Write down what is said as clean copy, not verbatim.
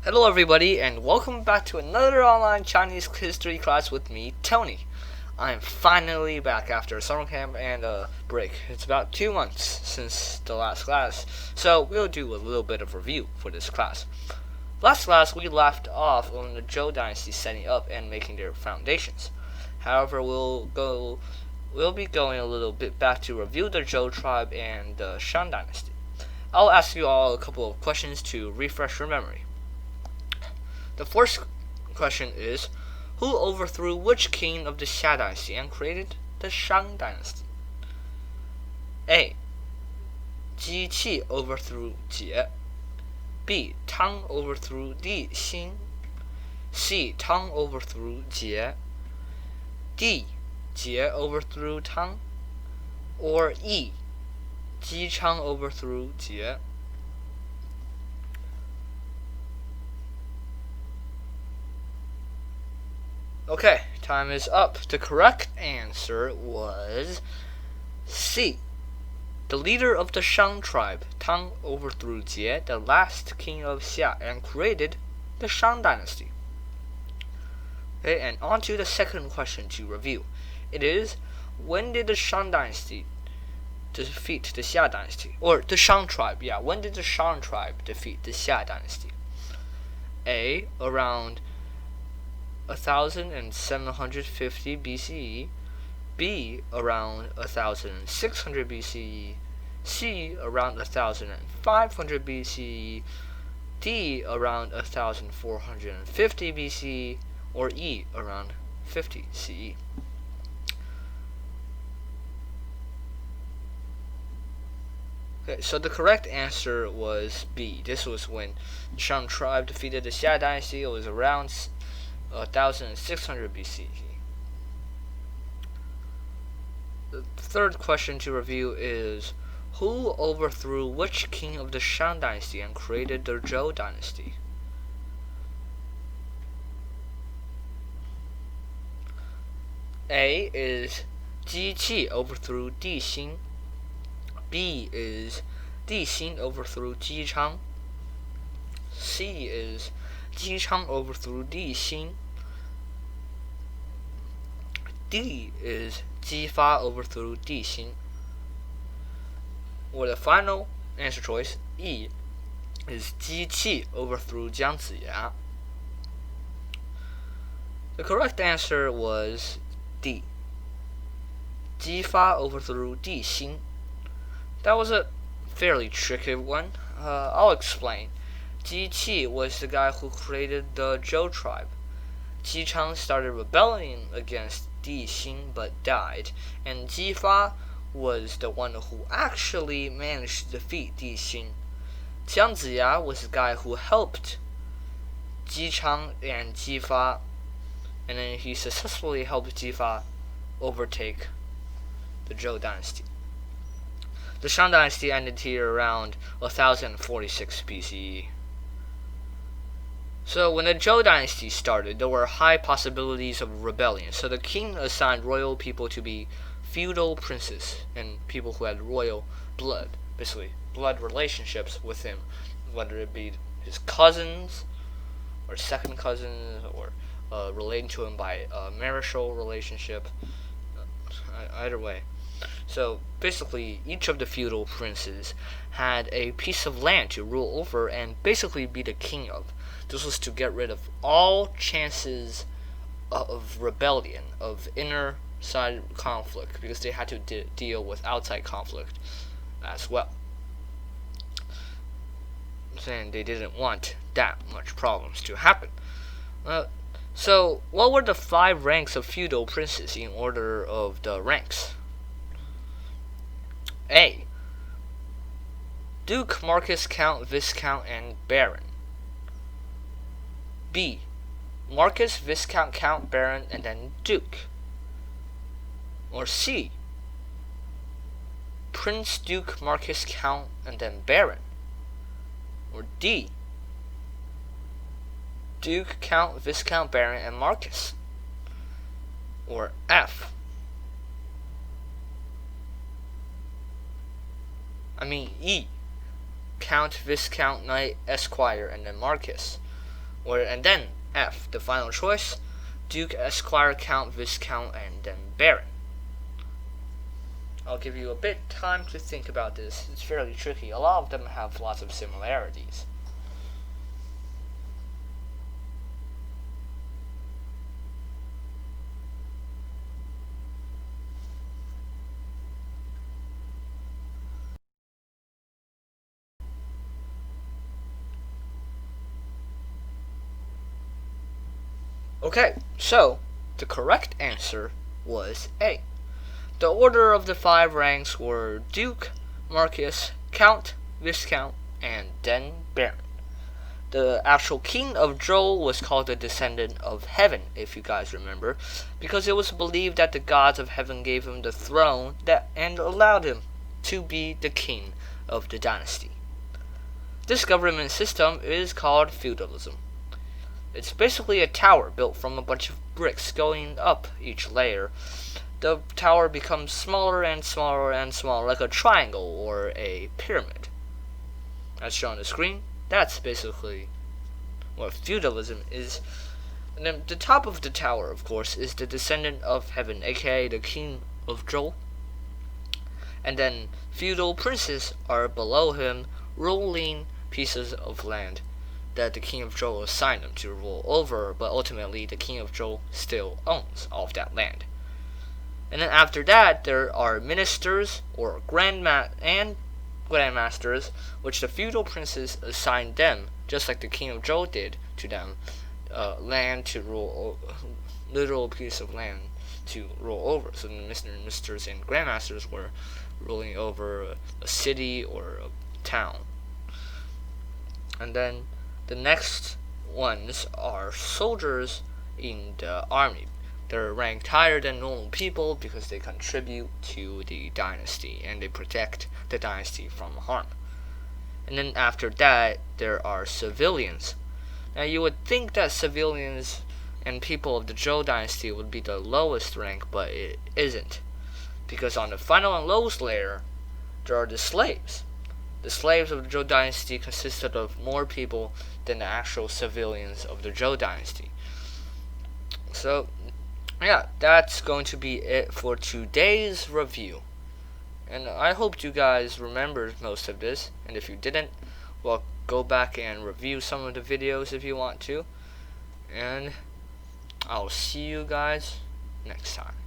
Hello everybody and welcome back to another online Chinese history class with me, Tony. I'm finally back after a summer camp and a break. It's about 2 months since the last class, so we'll do a little bit of review for this class. Last class we left off on the Zhou Dynasty setting up and making their foundations. However, we'll be going a little bit back to review the Zhou tribe and the Shang Dynasty. I'll ask you all a couple of questions to refresh your memory. The first question is, who overthrew which king of the Xia Dynasty and created the Shang Dynasty? A. Ji Qi overthrew Jie. B. Tang overthrew Di Xin. C. Tang overthrew Jie. D. Jie overthrew Tang. Or E. Ji Chang overthrew Jie. Okay, time is up. The correct answer was C. The leader of the Shang tribe, Tang, overthrew Jie, the last king of Xia, and created the Shang Dynasty. Okay, and on to the second question to review. It is, when did the Shang Dynasty defeat the Xia Dynasty? Or the Shang tribe, when did the Shang tribe defeat the Xia Dynasty? A. Around 1750 BCE, B. around 1600 BCE, C. around 1500 BCE, D. around 1450 BCE, or E. around 50 CE. Okay, so the correct answer was B. This was when the Shang tribe defeated the Xia Dynasty. It was around 1600 BCE. The third question to review is, who overthrew which king of the Shang Dynasty and created the Zhou Dynasty? A is Ji Qi overthrew Di Xin. B is Di Xin overthrew Ji Chang. C is Ji Chang overthrew Di Xin. D is Ji Fa overthrew Di Xin. Or the final answer choice, E, is Ji Qi overthrew Jiang Ziya. The correct answer was D. Ji Fa overthrew Di Xin. That was a fairly tricky one. I'll explain. Ji Qi was the guy who created the Zhou tribe. Ji Chang started rebelling against Di Xin but died, and Ji Fa was the one who actually managed to defeat Di Xin. Jiang Ziya was the guy who helped Ji Chang and Ji Fa, and then he successfully helped Ji Fa overtake the Zhou dynasty. The Shang dynasty ended here around 1046 BCE. So when the Zhou dynasty started, there were high possibilities of rebellion. So the king assigned royal people to be feudal princes and people who had royal blood, basically blood relationships with him, whether it be his cousins or second cousins or relating to him by a marital relationship. Either way. So basically, each of the feudal princes had a piece of land to rule over and basically be the king of. This was to get rid of all chances of rebellion, of inner side conflict, because they had to deal with outside conflict as well. And they didn't want that much problems to happen. So what were the 5 ranks of feudal princes in order of the ranks? A. Duke, Marquis, Count, Viscount, and Baron. B. Marquis, Viscount, Count, Baron, and then Duke. Or C. Prince, Duke, Marquis, Count, and then Baron. Or D. Duke, Count, Viscount, Baron, and Marquis. Or F. E. Count, Viscount, Knight, Esquire, and then Marquis. And then F, the final choice, Duke, Esquire, Count, Viscount, and then Baron. I'll give you a bit time to think about this. It's fairly tricky. A lot of them have lots of similarities. Okay, so the correct answer was A. The order of the 5 ranks were Duke, Marquess, Count, Viscount, and then Baron. The actual king of Zhou was called the descendant of heaven, if you guys remember, because it was believed that the gods of heaven gave him the throne and allowed him to be the king of the dynasty. This government system is called feudalism. It's basically a tower built from a bunch of bricks going up each layer. The tower becomes smaller and smaller and smaller, like a triangle or a pyramid. As shown on the screen, that's basically what feudalism is. And then the top of the tower, of course, is the descendant of heaven, aka the king of Zhou. And then feudal princes are below him, ruling pieces of land that the king of Zhou assigned them to rule over, but ultimately the king of Zhou still owns all of that land. And then after that, there are ministers or grandmasters, which the feudal princes assigned them, just like the king of Zhou did to them, land to rule, literal piece of land to rule over. So the ministers and grandmasters were ruling over a city or a town. And then the next ones are soldiers in the army. They're ranked higher than normal people because they contribute to the dynasty and they protect the dynasty from harm. And then after that, there are civilians. Now you would think that civilians and people of the Zhou dynasty would be the lowest rank, but it isn't. Because on the final and lowest layer, there are the slaves. The slaves of the Zhou dynasty consisted of more people than the actual civilians of the Zhou dynasty. So, yeah, that's going to be it for today's review. And I hope you guys remembered most of this. And if you didn't, well, go back and review some of the videos if you want to. And I'll see you guys next time.